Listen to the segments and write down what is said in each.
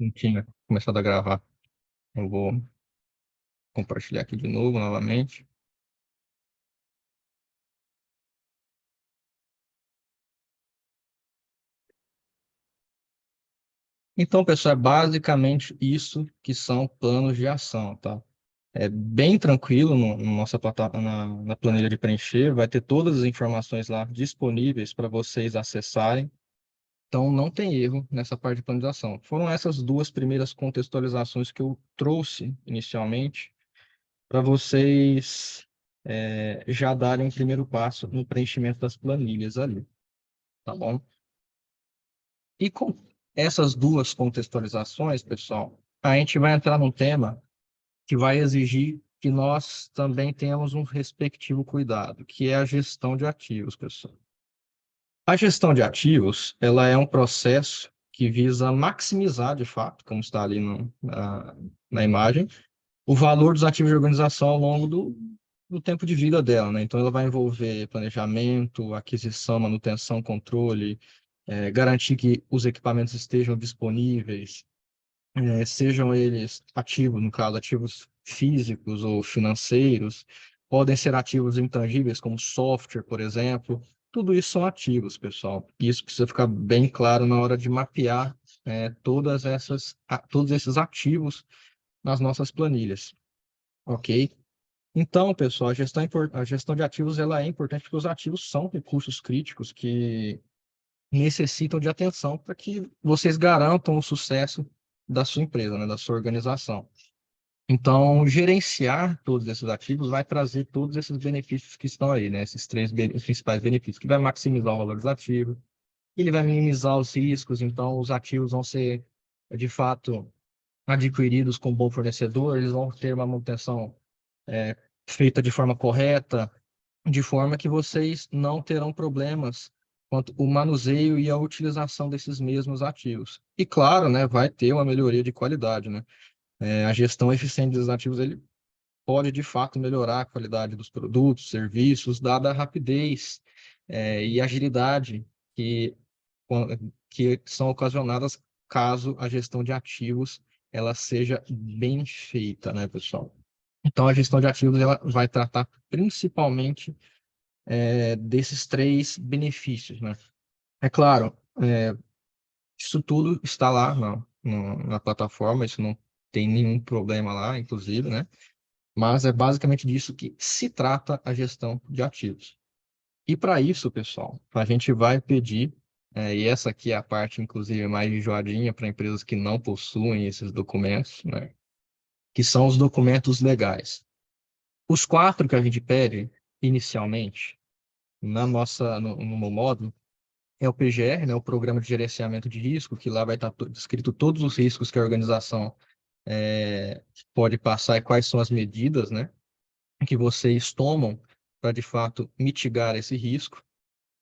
Não tinha começado a gravar. Eu vou compartilhar aqui de novo, novamente. Então, pessoal, é basicamente isso que são planos de ação, tá? É bem tranquilo no nossa na planilha de preencher, vai ter todas as informações lá disponíveis para vocês acessarem. Então, não tem erro nessa parte de planização. Foram essas duas primeiras contextualizações que eu trouxe inicialmente para vocês já darem o primeiro passo no preenchimento das planilhas ali, tá bom? E com essas duas contextualizações, pessoal, a gente vai entrar num tema que vai exigir que nós também tenhamos um respectivo cuidado, que é a gestão de ativos, pessoal. A gestão de ativos, ela é um processo que visa maximizar, de fato, como está ali na imagem, o valor dos ativos de organização ao longo do tempo de vida dela, né? Então, ela vai envolver planejamento, aquisição, manutenção, controle, garantir que os equipamentos estejam disponíveis, sejam eles ativos, no caso, ativos físicos ou financeiros, podem ser ativos intangíveis, como software, por exemplo. Tudo isso são ativos, pessoal. E isso precisa ficar bem claro na hora de mapear todos esses ativos nas nossas planilhas, ok? Então, pessoal, a gestão de ativos ela é importante porque os ativos são recursos críticos que necessitam de atenção para que vocês garantam o sucesso da sua empresa, né, da sua organização. Então, gerenciar todos esses ativos vai trazer todos esses benefícios que estão aí, né? Esses três principais benefícios, que vai maximizar o valor dos ativos, ele vai minimizar os riscos, então os ativos vão ser, de fato, adquiridos com um bom fornecedor, eles vão ter uma manutenção feita de forma correta, de forma que vocês não terão problemas quanto o manuseio e a utilização desses mesmos ativos. E claro, né, vai ter uma melhoria de qualidade, né? A gestão eficiente dos ativos ele pode de fato melhorar a qualidade dos produtos, serviços, dada a rapidez e agilidade que, que são ocasionadas caso a gestão de ativos ela seja bem feita, né, pessoal? Então, a gestão de ativos ela vai tratar principalmente desses três benefícios, né? É claro, isso tudo está lá na plataforma, isso não tem nenhum problema lá, inclusive, né? Mas é basicamente disso que se trata a gestão de ativos. E para isso, pessoal, a gente vai pedir, e essa aqui é a parte, inclusive, mais enjoadinha para empresas que não possuem esses documentos, né? Que são os documentos legais. Os quatro que a gente pede inicialmente, no meu módulo, é o PGR, né, o Programa de Gerenciamento de Risco, que lá vai estar descrito todos os riscos que a organização pode passar e quais são as medidas, né, que vocês tomam para, de fato, mitigar esse risco.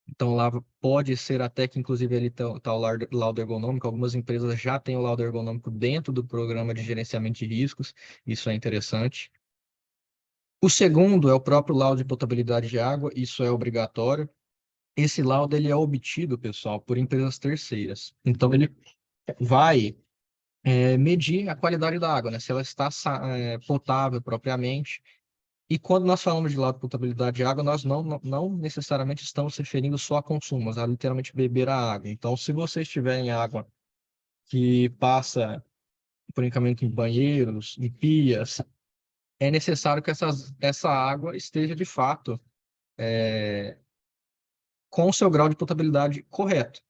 Então, lá pode ser até que, inclusive, ele tá o laudo ergonômico. Algumas empresas já têm o laudo ergonômico dentro do Programa de Gerenciamento de Riscos. Isso é interessante. O segundo é o próprio laudo de potabilidade de água. Isso é obrigatório. Esse laudo ele é obtido, pessoal, por empresas terceiras. Então, ele vai medir a qualidade da água, né? Se ela está potável propriamente. E quando nós falamos de laudo de potabilidade de água, nós não necessariamente estamos se referindo só a consumo, mas a literalmente beber a água. Então, se vocês tiverem água que passa por encaminhamento em banheiros, em pias, é necessário que essa água esteja de fato com o seu grau de potabilidade correto.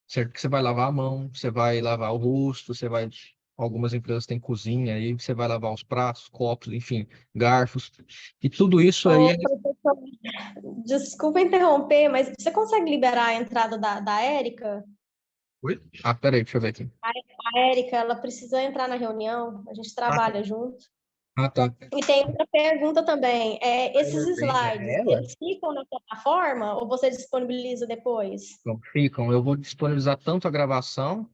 Certo que você vai lavar a mão, você vai lavar o rosto, você vai. Algumas empresas têm cozinha aí, você vai lavar os pratos, copos, enfim, garfos. E tudo isso aí Ô, professor, desculpa interromper, mas você consegue liberar a entrada da Érica? Oi? Ah, peraí, deixa eu ver aqui. A Érica, ela precisa entrar na reunião, a gente Ah, trabalha junto. tá. E tem outra pergunta também. Esses slides, É ela? eles ficam na plataforma ou você disponibiliza depois? Então, ficam. Eu vou disponibilizar tanto a gravação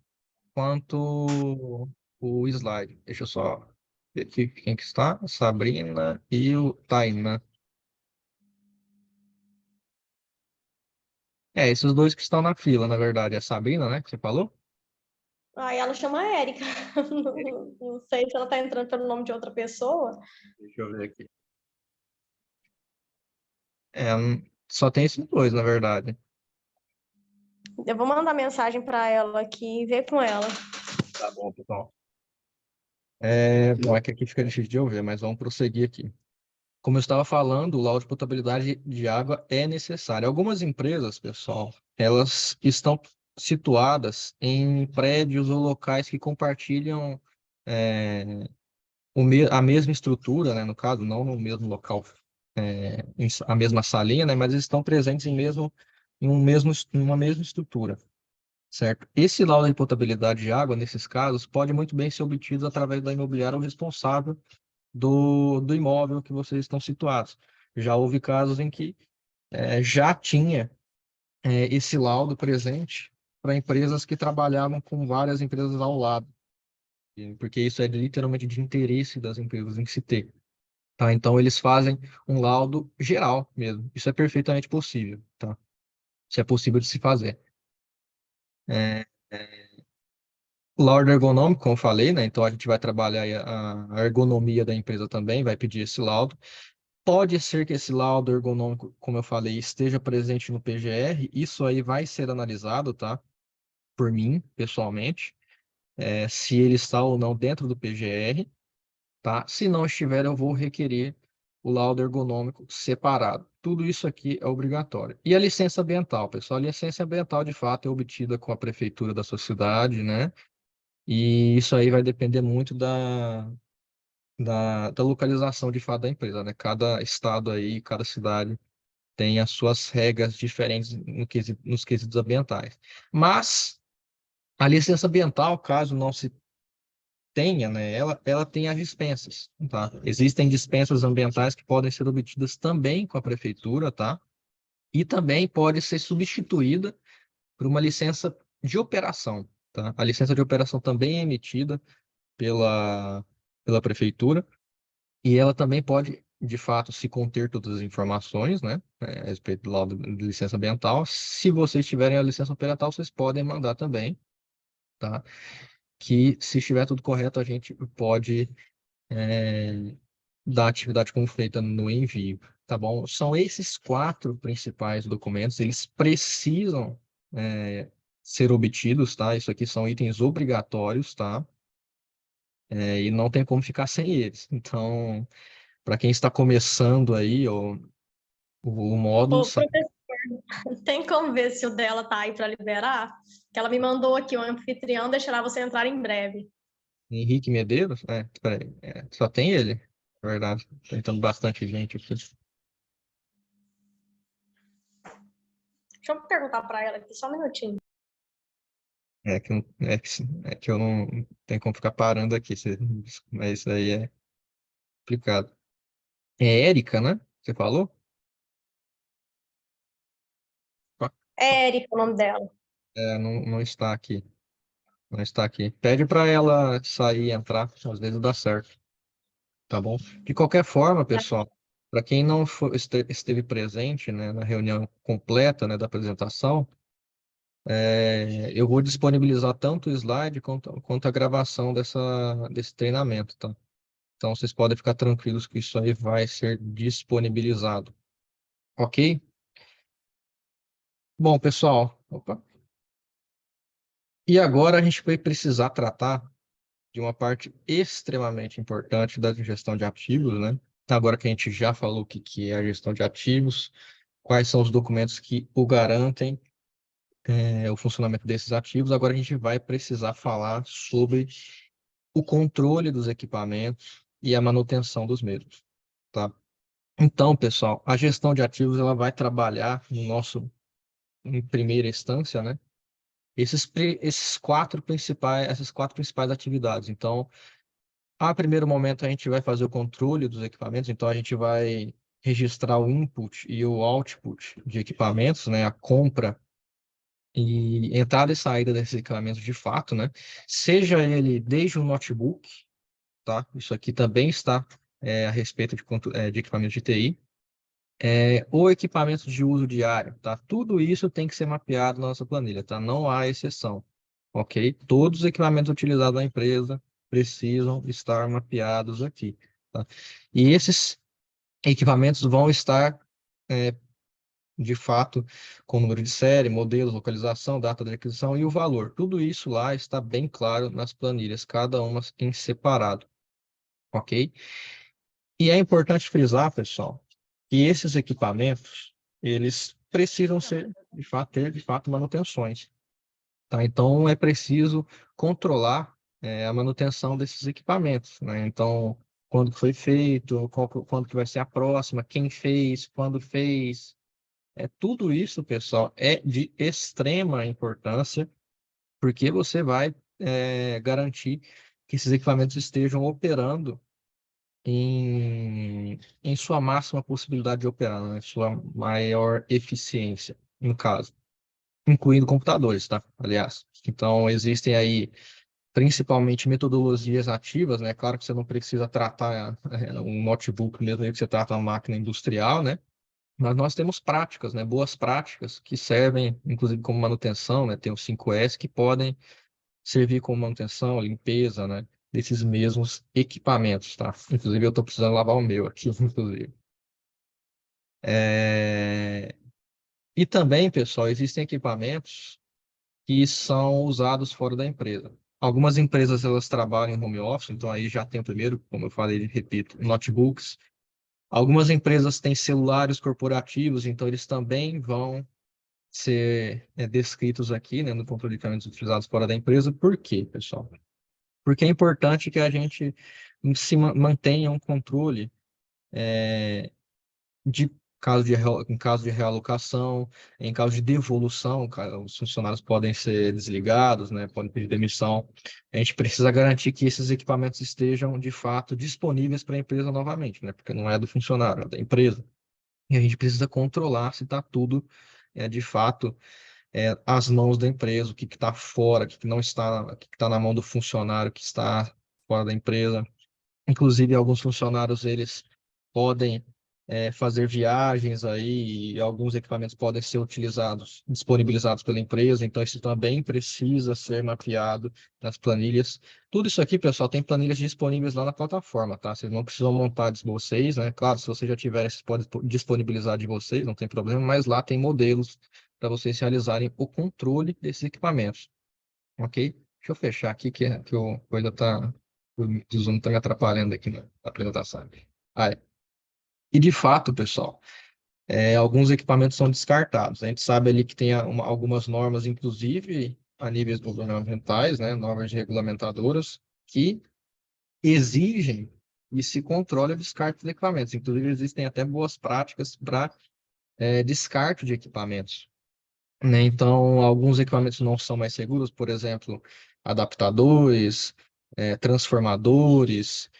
quanto o slide. Deixa eu só ver aqui quem que está. Sabrina e o Tainan. Esses dois que estão na fila, na verdade. É a Sabrina, né, que você falou? Aí ela chama Érica. Não sei se ela está entrando pelo nome de outra pessoa. Deixa eu ver aqui. Só tem esses dois, na verdade. Eu vou mandar mensagem para ela aqui e ver com ela. Tá bom, pessoal. Bom, é que aqui fica difícil de eu ver, mas vamos prosseguir aqui. Como eu estava falando, o laudo de potabilidade de água é necessário. Algumas empresas, pessoal, elas estão situadas em prédios ou locais que compartilham é, a mesma estrutura, né, no caso, não no mesmo local, a mesma salinha, né, mas eles estão presentes em uma mesma estrutura, certo? Esse laudo de potabilidade de água, nesses casos, pode muito bem ser obtido através da imobiliária ou responsável do imóvel que vocês estão situados. Já houve casos em que já tinha esse laudo presente para empresas que trabalhavam com várias empresas ao lado, porque isso é literalmente de interesse das empresas em se ter. Tá? Então, eles fazem um laudo geral mesmo. Isso é perfeitamente possível. Tá? Isso é possível de se fazer. É, Laudo ergonômico, como eu falei, né? Então, a gente vai trabalhar aí a ergonomia da empresa também, vai pedir esse laudo. Pode ser que esse laudo ergonômico, como eu falei, esteja presente no PGR. Isso aí vai ser analisado, tá? Por mim, pessoalmente, se ele está ou não dentro do PGR, tá? Se não estiver, eu vou requerer o laudo ergonômico separado. Tudo isso aqui é obrigatório. E a licença ambiental, pessoal? A licença ambiental, de fato, é obtida com a prefeitura da sua cidade, né? E isso aí vai depender muito da localização, de fato, da empresa, né? Cada estado aí, cada cidade tem as suas regras diferentes nos quesitos ambientais. Mas a licença ambiental, caso não se tenha, né, ela tem as dispensas, tá? Existem dispensas ambientais que podem ser obtidas também com a prefeitura, tá? E também pode ser substituída por uma licença de operação, tá? A licença de operação também é emitida pela prefeitura e ela também pode, de fato, se conter todas as informações, né, a respeito do laudo de licença ambiental. Se vocês tiverem a licença ambiental, vocês podem mandar também, tá? Que se estiver tudo correto, a gente pode dar atividade como feita no envio, tá bom? São esses quatro principais documentos, eles precisam ser obtidos, tá? Isso aqui são itens obrigatórios, tá? E não tem como ficar sem eles. Então, para quem está começando aí, o módulo, Ô, professor, tem como ver se o dela tá aí para liberar? Que ela me mandou aqui, o anfitrião deixará você entrar em breve. Henrique Medeiros, peraí, só tem ele, na verdade. Tá entrando bastante gente aqui. Deixa eu perguntar para ela aqui, só um minutinho. É que eu não tenho como ficar parando aqui, mas isso aí é complicado. É Érica, né? Você falou? É Érica o nome dela. Não, não está aqui. Não está aqui. Pede para ela sair e entrar, às vezes dá certo, tá bom? De qualquer forma, pessoal, para quem não esteve presente, né, na reunião completa, né, da apresentação, eu vou disponibilizar tanto o slide quanto a gravação desse treinamento, tá? Então, vocês podem ficar tranquilos que isso aí vai ser disponibilizado, ok? Bom, pessoal, opa. E agora a gente vai precisar tratar de uma parte extremamente importante da gestão de ativos, né? Agora que a gente já falou o que é a gestão de ativos, quais são os documentos que o garantem, o funcionamento desses ativos, agora a gente vai precisar falar sobre o controle dos equipamentos e a manutenção dos mesmos, tá? Então, pessoal, a gestão de ativos ela vai trabalhar em primeira instância, né? Essas quatro principais atividades. Então, a primeiro momento, a gente vai fazer o controle dos equipamentos, então a gente vai registrar o input e o output de equipamentos, né? A compra e entrada e saída desses equipamentos de fato, né? Seja ele desde um notebook, tá? Isso aqui também está a respeito de equipamentos de TI, ou equipamentos de uso diário, tá? Tudo isso tem que ser mapeado na nossa planilha, tá? Não há exceção. ok? Todos os equipamentos utilizados na empresa precisam estar mapeados aqui, tá? E esses equipamentos vão estar, de fato, com número de série, modelo, localização, data de aquisição e o valor. Tudo isso lá está bem claro nas planilhas, cada uma em separado, ok? E é importante frisar, pessoal, que esses equipamentos, eles precisam ser, de fato, ter, de fato, manutenções, tá? Então, é preciso controlar, a manutenção desses equipamentos, né? Então, quando que foi feito, quando que vai ser a próxima, quem fez, quando fez, tudo isso, pessoal, é de extrema importância, porque você vai, garantir que esses equipamentos estejam operando em sua máxima possibilidade de operar, né? Sua maior eficiência, no caso, incluindo computadores, tá? Aliás. Então, existem aí principalmente metodologias ativas, né? Claro que você não precisa tratar, um notebook mesmo aí que você trata uma máquina industrial, né? Mas nós temos práticas, né? Boas práticas que servem, inclusive, como manutenção, né? Tem os 5S que podem servir como manutenção, limpeza, né? Desses mesmos equipamentos, tá? Inclusive, eu estou precisando lavar o meu aqui, inclusive. É, E também, pessoal, existem equipamentos que são usados fora da empresa. Algumas empresas, elas trabalham em home office, então aí já tem o primeiro, como eu falei, repito, notebooks. Algumas empresas têm celulares corporativos, então eles também vão ser, descritos aqui, né, no controle de equipamentos utilizados fora da empresa. Por quê, pessoal? Porque é importante que a gente mantenha um controle, de em caso de realocação, em caso de devolução, os funcionários podem ser desligados, né, podem pedir demissão. A gente precisa garantir que esses equipamentos estejam, de fato, disponíveis para a empresa novamente, né, porque não é do funcionário, é da empresa. E a gente precisa controlar se está tudo, de fato, às mãos da empresa, o que está fora, o que não está, o que está na mão do funcionário que está fora da empresa. Inclusive, alguns funcionários, eles podem, fazer viagens aí, e alguns equipamentos podem ser utilizados, disponibilizados pela empresa, então isso também precisa ser mapeado nas planilhas. Tudo isso aqui, pessoal, tem planilhas disponíveis lá na plataforma, tá? Vocês não precisam montar de vocês, né? Claro, se vocês já tiverem, vocês podem disponibilizar de vocês, não tem problema, mas lá tem modelos para vocês realizarem o controle desses equipamentos, ok? Deixa eu fechar aqui que o coisa tá, o Zoom está me atrapalhando aqui na apresentação. Ah, é. E de fato, pessoal, alguns equipamentos são descartados. A gente sabe ali que tem algumas normas, inclusive a níveis governamentais, né, normas regulamentadoras, que exigem e se controle o descarte de equipamentos. Inclusive, existem até boas práticas para, descarte de equipamentos, né? Então, alguns equipamentos não são mais seguros, por exemplo, adaptadores, transformadores,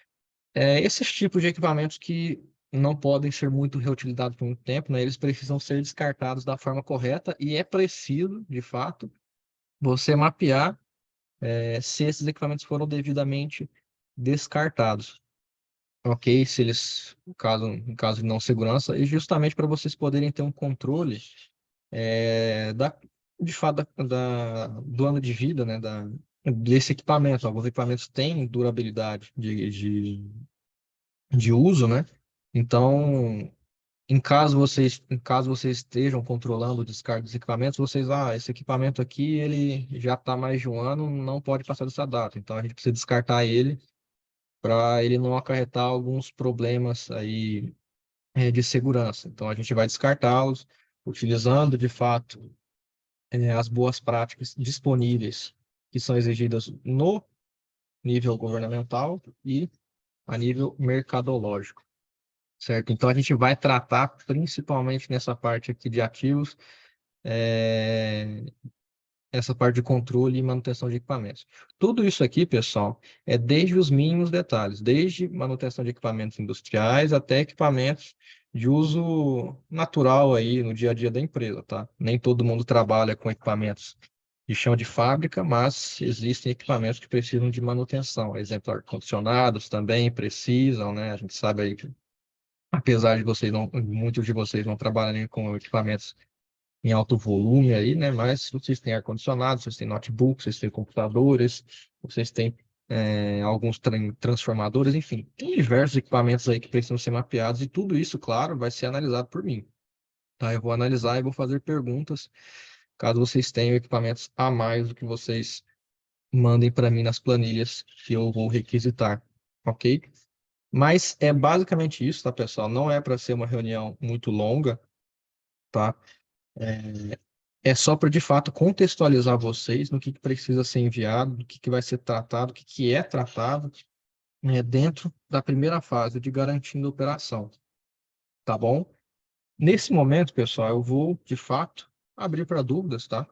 esses tipos de equipamentos que não podem ser muito reutilizados por muito tempo, né? Eles precisam ser descartados da forma correta e é preciso, de fato, você mapear, se esses equipamentos foram devidamente descartados, ok? Se eles, em caso de não segurança, e justamente para vocês poderem ter um controle, de fato, do ano de vida, né? Desse equipamento. Alguns equipamentos têm durabilidade de uso, né? Então, em caso vocês estejam controlando o descarte dos equipamentos, esse equipamento aqui, ele já está mais de um ano, não pode passar dessa data. Então, a gente precisa descartar ele para ele não acarretar alguns problemas aí, de segurança. Então, a gente vai descartá-los utilizando, de fato, as boas práticas disponíveis que são exigidas no nível governamental e a nível mercadológico. Certo? Então, a gente vai tratar principalmente nessa parte aqui de ativos, é, essa parte de controle e manutenção de equipamentos. Tudo isso aqui, pessoal, é desde os mínimos detalhes, desde manutenção de equipamentos industriais até equipamentos de uso natural aí no dia a dia da empresa, tá? Nem todo mundo trabalha com equipamentos de chão de fábrica, mas existem equipamentos que precisam de manutenção. Exemplo, ar-condicionados também precisam, né? A gente sabe aí que, apesar de vocês não, muitos de vocês não trabalharem com equipamentos em alto volume aí, né? Mas vocês têm ar-condicionado, vocês têm notebook, vocês têm computadores, vocês têm alguns transformadores, enfim, tem diversos equipamentos aí que precisam ser mapeados e tudo isso, claro, vai ser analisado por mim. Tá? Eu vou analisar e vou fazer perguntas caso vocês tenham equipamentos a mais do que vocês mandem para mim nas planilhas que eu vou requisitar, ok? Mas é basicamente isso, tá, pessoal? Não é para ser uma reunião muito longa, tá? É só para, de fato, contextualizar vocês no que precisa ser enviado, do que vai ser tratado, o que é tratado, dentro da primeira fase de garantindo a operação, tá bom? Nesse momento, pessoal, eu vou, de fato, abrir para dúvidas, tá?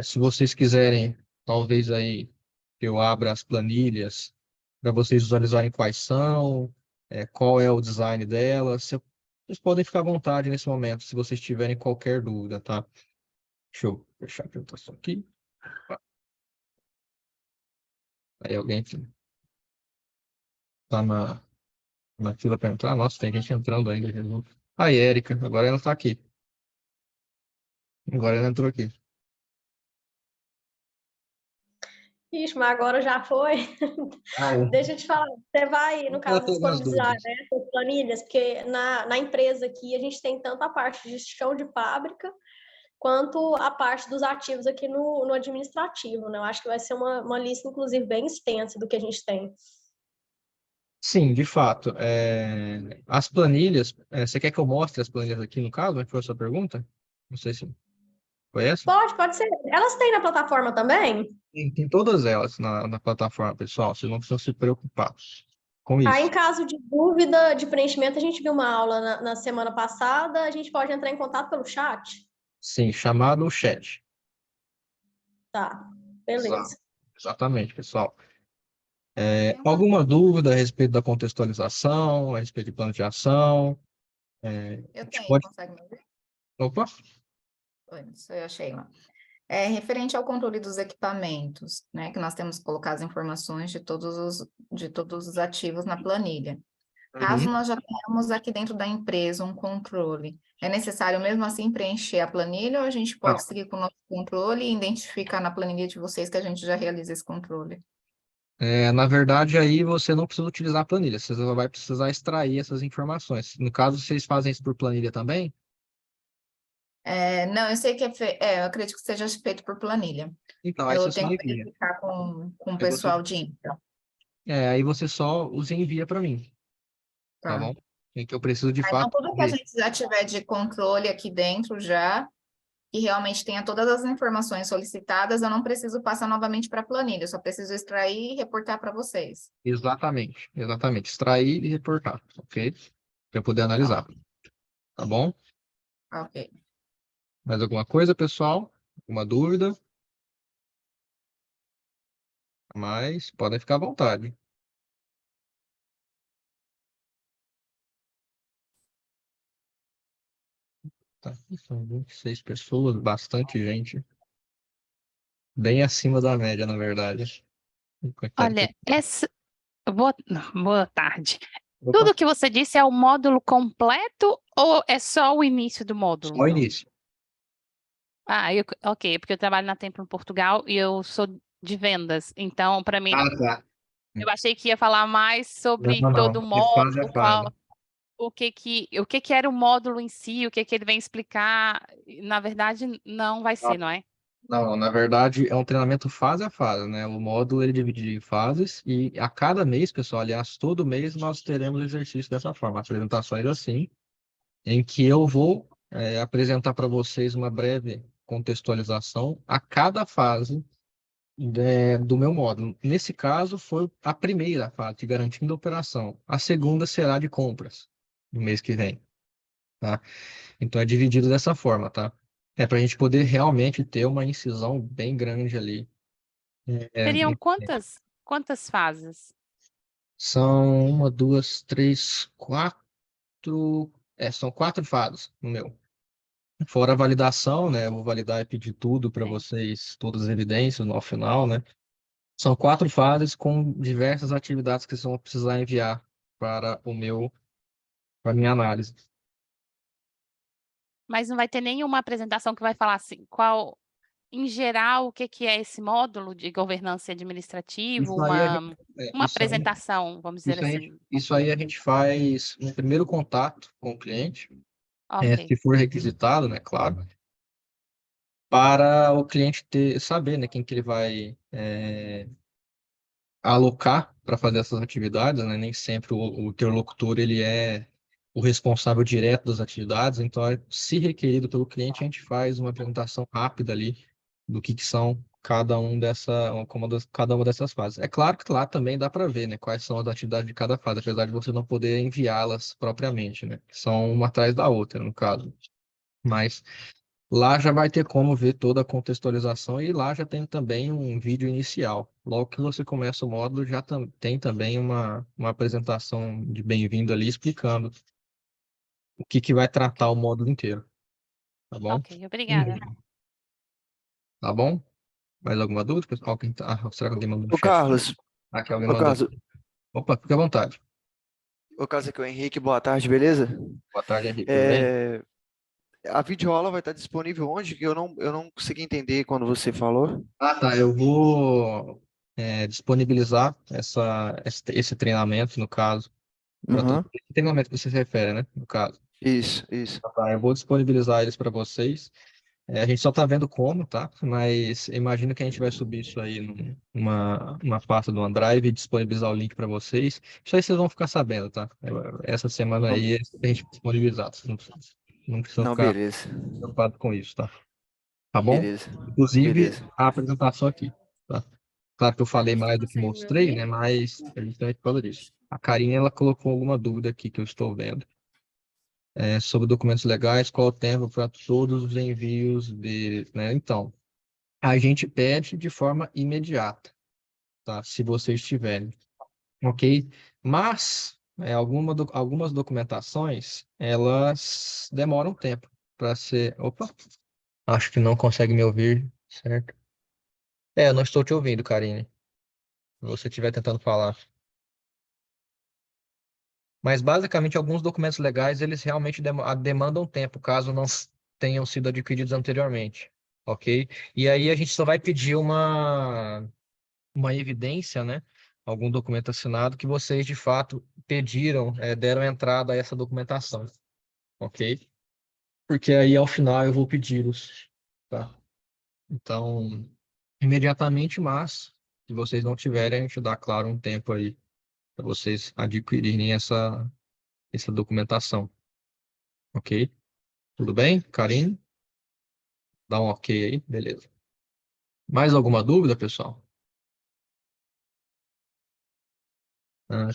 Se vocês quiserem, talvez aí eu abra as planilhas para vocês visualizarem quais são, qual é o design delas. Vocês podem ficar à vontade nesse momento, se vocês tiverem qualquer dúvida, tá? Deixa eu fechar a apresentação aqui. Aí alguém que tá na fila para entrar. Nossa, tem gente entrando ainda. Jesus. Aí, Érica, agora ela está aqui. Agora ela entrou aqui. Ixi, mas agora já foi. Ah, é. Deixa eu te falar, você vai, no Ela caso, tem algumas disponibilizar, dúvidas. né, essas planilhas, porque na empresa aqui a gente tem tanto a parte de chão de fábrica, quanto a parte dos ativos aqui no administrativo, né? Eu acho que vai ser uma lista, inclusive, bem extensa do que a gente tem. Sim, de fato. As planilhas, você quer que eu mostre as planilhas aqui no caso? Foi a sua pergunta? Não sei se foi essa. Pode ser. Elas têm na plataforma também? Tem todas elas na plataforma, pessoal. Vocês não precisam se preocupar com Aí, em isso. caso de dúvida de preenchimento, a gente viu uma aula na semana passada, a gente pode entrar em contato pelo chat? Sim, chamado chat. Tá, Exato. beleza. Exatamente, pessoal. Tem uma... Alguma dúvida a respeito da contextualização, a respeito de plano de ação? A Eu gente tenho, pode... consegue me ouvir? Opa! Oi, sou eu, Sheila. Referente ao controle dos equipamentos, né, que nós temos que colocar as informações de todos os ativos na planilha. Caso Uhum. nós já tenhamos aqui dentro da empresa um controle, é necessário mesmo assim preencher a planilha ou a gente Não, pode seguir com o nosso controle e identificar na planilha de vocês que a gente já realiza esse controle? na verdade, aí você não precisa utilizar a planilha, você só vai precisar extrair essas informações. No caso, vocês fazem isso por planilha também? Não, eu sei que eu acredito que seja feito por planilha. Então, aí você Eu só tenho que envia. verificar com o Aí você, pessoal de infra. aí você só os envia para mim, tá Tá. bom? É que eu preciso de Então, fato tudo que a ver. gente já tiver de controle aqui dentro já, que realmente tenha todas as informações solicitadas, eu não preciso passar novamente para a planilha, eu só preciso extrair e reportar para vocês. Exatamente, exatamente. Extrair e reportar, ok? Para eu poder Tá, analisar, tá bom? ok. Mais alguma coisa, pessoal? Alguma dúvida? Mas podem ficar à vontade. Tá, são 26 pessoas, bastante gente. Bem acima da média, na verdade. Olha, boa, boa tarde. Opa, Tudo que você disse é o módulo completo ou é só o início do módulo? só o início. Ok, porque eu trabalho na Templo em Portugal e eu sou de vendas. Então, para mim, Ah, tá. eu achei que ia falar mais Não, sobre não, todo não. o De fase a módulo, fase. o que era o módulo em si, o que ele vem explicar. Na verdade, não vai ser, não é? Não, na verdade é um treinamento fase a fase, né? O módulo ele é dividido em fases e a cada mês, pessoal, aliás, todo mês nós teremos exercício dessa forma, apresentações assim, em que eu vou apresentar para vocês uma breve contextualização a cada fase do meu módulo. Nesse caso, foi a primeira fase de garantindo a operação. A segunda será de compras, no mês que vem, tá? Então é dividido dessa forma, tá? É para a gente poder realmente ter uma incisão bem grande ali. É, Seriam quantas fases? são uma, duas, três, quatro. São quatro fases no meu. Fora a validação, né? Eu vou validar e pedir tudo para Sim. vocês, todas as evidências no final, né? São quatro fases com diversas atividades que vocês vão precisar enviar para para a minha análise. Mas não vai ter nenhuma apresentação que vai falar assim, em geral, o que que é esse módulo de governança administrativa, Isso aí a gente, uma apresentação, vamos dizer assim. isso aí a gente faz no primeiro contato com o cliente, Ok, se for requisitado, né, claro, para o cliente saber, né, quem que ele vai alocar para fazer essas atividades, né? Nem sempre o interlocutor ele é o responsável direto das atividades, então, se requerido pelo cliente, a gente faz uma apresentação rápida ali do que são cada uma dessas fases. É claro que lá também dá para ver, né, quais são as atividades de cada fase, apesar de você não poder enviá-las propriamente, né? São uma atrás da outra, no caso. Mas lá já vai ter como ver toda a contextualização e lá já tem também um vídeo inicial. Logo que você começa o módulo, já tem também uma apresentação de bem-vindo ali explicando o que vai tratar o ok, módulo inteiro, tá bom? ok, obrigada. Tá bom? Mais alguma dúvida, pessoal? Será que alguém mandou no Ô chat? Carlos, Aqui alguém ô mandou. Carlos, Opa, fique à vontade. ô Carlos, aqui é o Henrique, boa tarde, beleza? Boa tarde, Henrique, tudo bem? É, a videoaula vai estar disponível onde? Que eu não consegui entender quando você falou. Ah, tá. Eu vou disponibilizar esse treinamento, no caso, para todo Aham, esse treinamento que você se refere, né? No caso. isso. Tá, eu vou disponibilizar eles para vocês. A gente só está vendo como, tá? Mas imagino que a gente vai subir isso aí numa pasta do OneDrive e disponibilizar o link para vocês. Isso aí vocês vão ficar sabendo, tá? Essa semana Não, aí a gente disponibilizar. Vocês não precisam não, ficar beleza, preocupados com isso, tá? Tá bom? beleza, Inclusive beleza. a apresentação aqui, tá? Claro que eu falei Vocês mais do que conseguem me mostrei, ouvir? né? Mas é justamente por causa disso. A Karine, ela colocou alguma dúvida aqui que eu estou vendo. Sobre documentos legais, qual o tempo para todos os envios deles, né? Então, a gente pede de forma imediata, tá? Se vocês tiverem, ok? Mas algumas documentações, elas demoram tempo para ser. Opa, acho que não consegue me ouvir, certo? Eu não estou te ouvindo, Karine. Se você estiver tentando falar. Mas basicamente alguns documentos legais eles realmente demandam tempo, caso não tenham sido adquiridos anteriormente, ok? E aí a gente só vai pedir uma evidência, né? Algum documento assinado que vocês de fato pediram, deram entrada a essa documentação, ok? Porque aí ao final eu vou pedi-los, tá? Então, imediatamente, mas se vocês não tiverem, a gente dá, claro, um tempo aí para vocês adquirirem essa documentação, ok? Tudo bem, Karine? Dá um ok aí, beleza. Mais alguma dúvida, pessoal?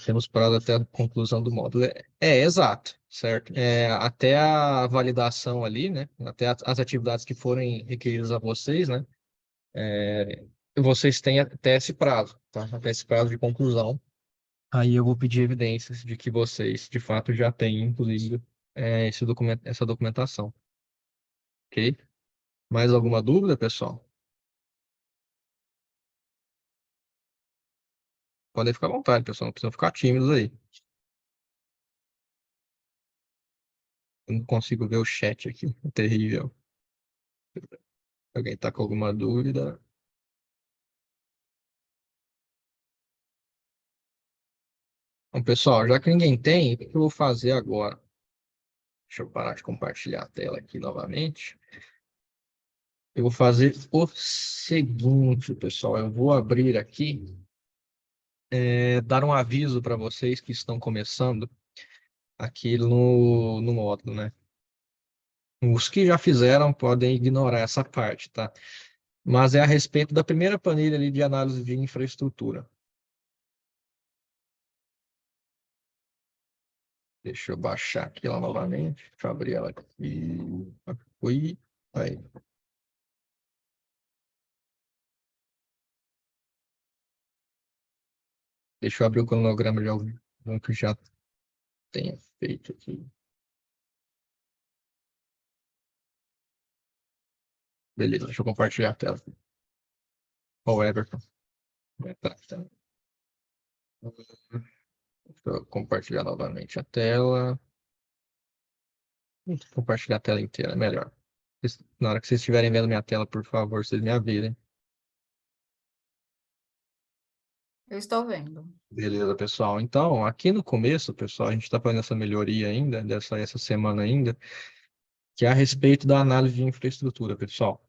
Temos prazo até a conclusão do módulo. Exato, certo. Até a validação ali, né? Até as atividades que forem requeridas a vocês, né? Vocês têm até esse prazo, tá? Até esse prazo de conclusão. Aí eu vou pedir evidências de que vocês, de fato, já têm, inclusive, essa documentação, ok? Mais alguma dúvida, pessoal? Podem ficar à vontade, pessoal. Não precisam ficar tímidos aí. Eu não consigo ver o chat aqui. É terrível. Alguém está com alguma dúvida? Bom, pessoal, já que ninguém tem, o que eu vou fazer agora? Deixa eu parar de compartilhar a tela aqui novamente. Eu vou fazer o seguinte, pessoal. Eu vou abrir aqui, dar um aviso para vocês que estão começando aqui no módulo, né? Os que já fizeram podem ignorar essa parte, tá? Mas é a respeito da primeira planilha ali de análise de infraestrutura. Deixa eu baixar aqui ela novamente. Deixa eu abrir ela aqui. Oi. Aí. Deixa eu abrir o cronograma de algum que já tenha feito aqui. Beleza, deixa eu compartilhar a tela. Ó, o Everton. Tá. Deixa eu compartilhar novamente a tela. Vou compartilhar a tela inteira, é melhor. Na hora que vocês estiverem vendo minha tela, por favor, vocês me avisem. Eu estou vendo. Beleza, pessoal. Então, aqui no começo, pessoal, a gente está fazendo essa melhoria ainda, essa semana ainda, que é a respeito da análise de infraestrutura, pessoal.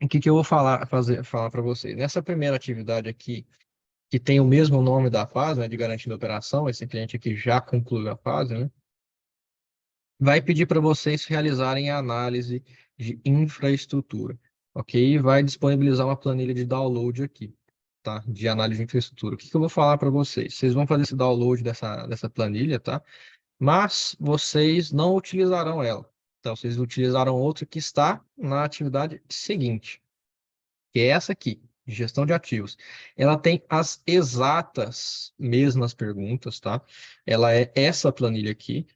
O que eu vou falar para vocês? Nessa primeira atividade aqui, que tem o mesmo nome da fase, né, de garantia de operação, esse cliente aqui já concluiu a fase, né? Vai pedir para vocês realizarem a análise de infraestrutura, ok? E vai disponibilizar uma planilha de download aqui, tá? De análise de infraestrutura. O que eu vou falar para vocês? Vocês vão fazer esse download dessa planilha, tá? Mas vocês não utilizarão ela. Então, vocês utilizaram outra que está na atividade seguinte, que é essa aqui, de gestão de ativos. Ela tem as exatas mesmas perguntas, tá? Ela é essa planilha aqui,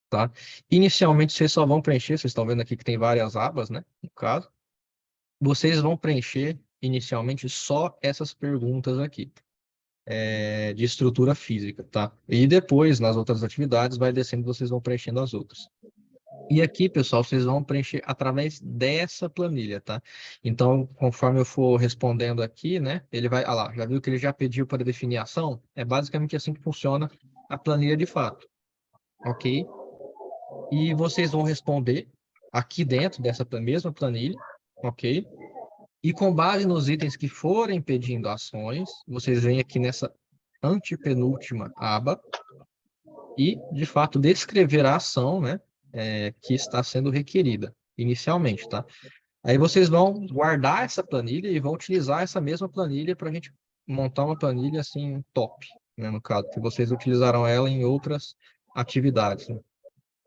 tá? Inicialmente, vocês só vão preencher, vocês estão vendo aqui que tem várias abas, né? No caso, vocês vão preencher inicialmente só essas perguntas aqui, de estrutura física, tá? E depois, nas outras atividades, vai descendo, vocês vão preenchendo as outras. E aqui, pessoal, vocês vão preencher através dessa planilha, tá? Então, conforme eu for respondendo aqui, né? Ele vai... Ah lá, já viu que ele já pediu para definir a ação? É basicamente assim que funciona a planilha de fato, ok? E vocês vão responder aqui dentro dessa mesma planilha, ok? E com base nos itens que forem pedindo ações, vocês vêm aqui nessa antepenúltima aba e, de fato, descrever a ação, né, que está sendo requerida inicialmente, tá? Aí vocês vão guardar essa planilha e vão utilizar essa mesma planilha para a gente montar uma planilha assim top, né, no caso, que vocês utilizaram ela em outras atividades, né?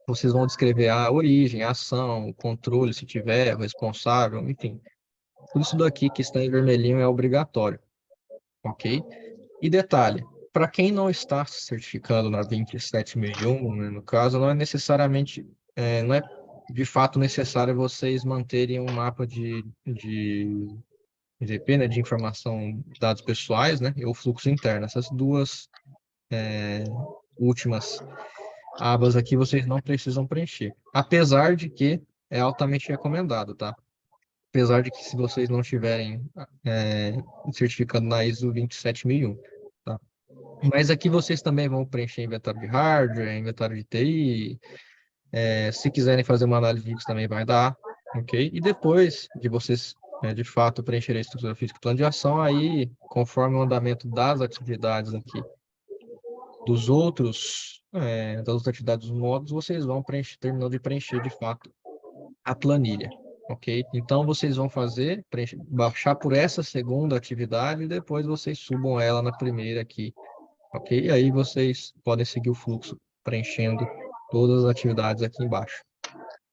Vocês vão descrever a origem, a ação, o controle, se tiver, o responsável, enfim. Tudo isso daqui que está em vermelhinho é obrigatório, ok? E detalhe, para quem não está se certificando na 27001, né, no caso, não é necessariamente, não é de fato necessário vocês manterem um mapa de IDP, né, de informação, dados pessoais, né, e o fluxo interno. Essas duas últimas abas aqui vocês não precisam preencher, apesar de que é altamente recomendado, tá? Apesar de que se vocês não estiverem certificando na ISO 27001, tá? Mas aqui vocês também vão preencher inventário de hardware, inventário de TI, se quiserem fazer uma análise de risco também vai dar, ok? E depois de vocês, de fato, preencherem a estrutura física e plano de ação, aí, conforme o andamento das atividades aqui, das outras atividades dos módulos, vocês vão terminando de preencher, de fato, a planilha, ok? Então, vocês vão baixar por essa segunda atividade e depois vocês subam ela na primeira aqui, ok? E aí vocês podem seguir o fluxo, preenchendo todas as atividades aqui embaixo,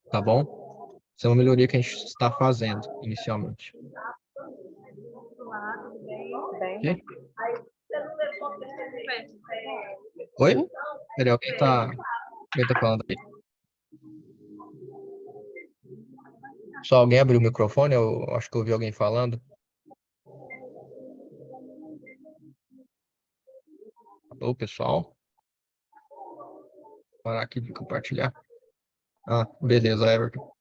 tá bom? Essa é uma melhoria que a gente está fazendo inicialmente. Ok? Oi? Peraí, alguém tá falando aí? Só alguém abriu o microfone? Eu acho que eu ouvi alguém falando. Alô, pessoal? Vou parar aqui de compartilhar. Ah, beleza, Everton.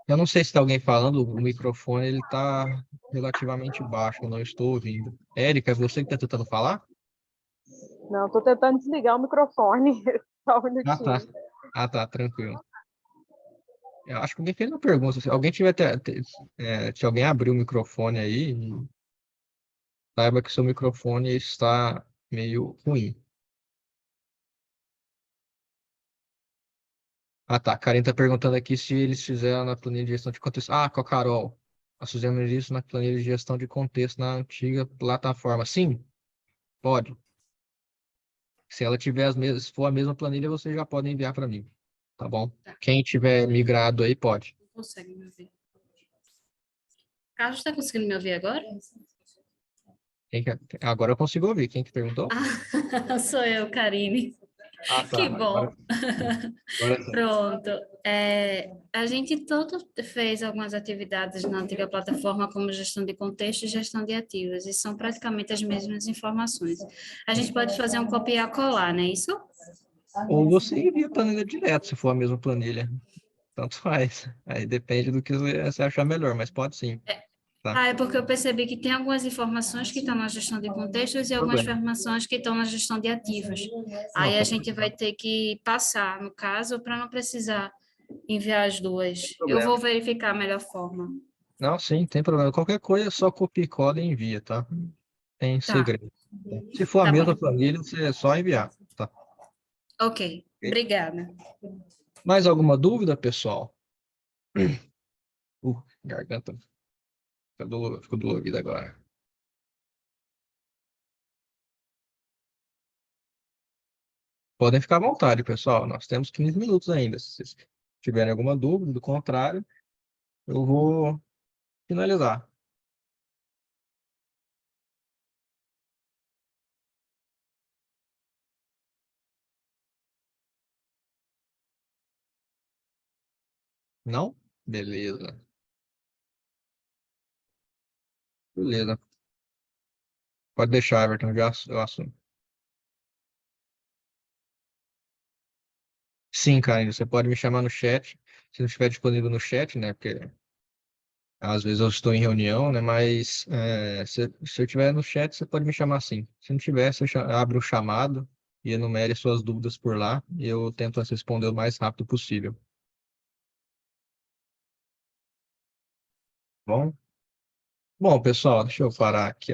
Eu não sei se tem alguém falando, o microfone ele tá relativamente baixo, eu não estou ouvindo. Érica, é você que está tentando falar? Não, estou tentando desligar o microfone. Só um Ah, tá. minutinho. Ah, tá, tranquilo. Eu acho que alguém fez uma pergunta. Se alguém se alguém abrir o microfone aí, saiba que seu microfone está meio ruim. Ah, tá. A Karen está perguntando aqui se eles fizeram na planilha de gestão de contexto. Ah, com a Carol. Nós fizemos isso na planilha de gestão de contexto na antiga plataforma. Sim, pode. Se ela tiver se for a mesma planilha, vocês já podem enviar para mim. Tá bom? Tá. Quem tiver migrado aí, pode. Consegue me ouvir? Carlos, está conseguindo me ouvir agora? Agora eu consigo ouvir. Quem que perguntou? Ah, sou eu, Karine. Ah, tá. Que bom. Agora sim. Pronto. A gente todo fez algumas atividades na antiga plataforma, como gestão de contexto e gestão de ativos, e são praticamente as mesmas informações. A gente pode fazer um copiar-colar, não é isso? Ou você envia a planilha direto, se for a mesma planilha. Tanto faz. Aí depende do que você achar melhor, mas pode sim. Tá? Ah, é porque eu percebi que tem algumas informações que estão na gestão de contextos e algumas Problema. informações que estão na gestão de ativos. Aí a gente vai ter que passar, no caso, para não precisar enviar as duas. Eu Problema. vou verificar a melhor forma. Não, sim, tem problema. Qualquer coisa, é só copia e cola e envia, tá? Tem Tá, segredo. Se for a tá mesma bom. planilha, você é só enviar, tá? Ok, obrigada. Mais alguma dúvida, pessoal? Garganta ficou dolorida agora. Podem ficar à vontade, pessoal. Nós temos 15 minutos ainda. Se vocês tiverem alguma dúvida, do contrário, eu vou finalizar. Não? Beleza. Beleza. Pode deixar, Everton, já eu assumo. Sim, Karine, você pode me chamar no chat. Se não estiver disponível no chat, né? Porque às vezes eu estou em reunião, né? Mas se eu estiver no chat, você pode me chamar sim. Se não tiver, você abre o chamado e enumere suas dúvidas por lá e eu tento responder o mais rápido possível. Bom? Bom, pessoal, deixa eu parar aqui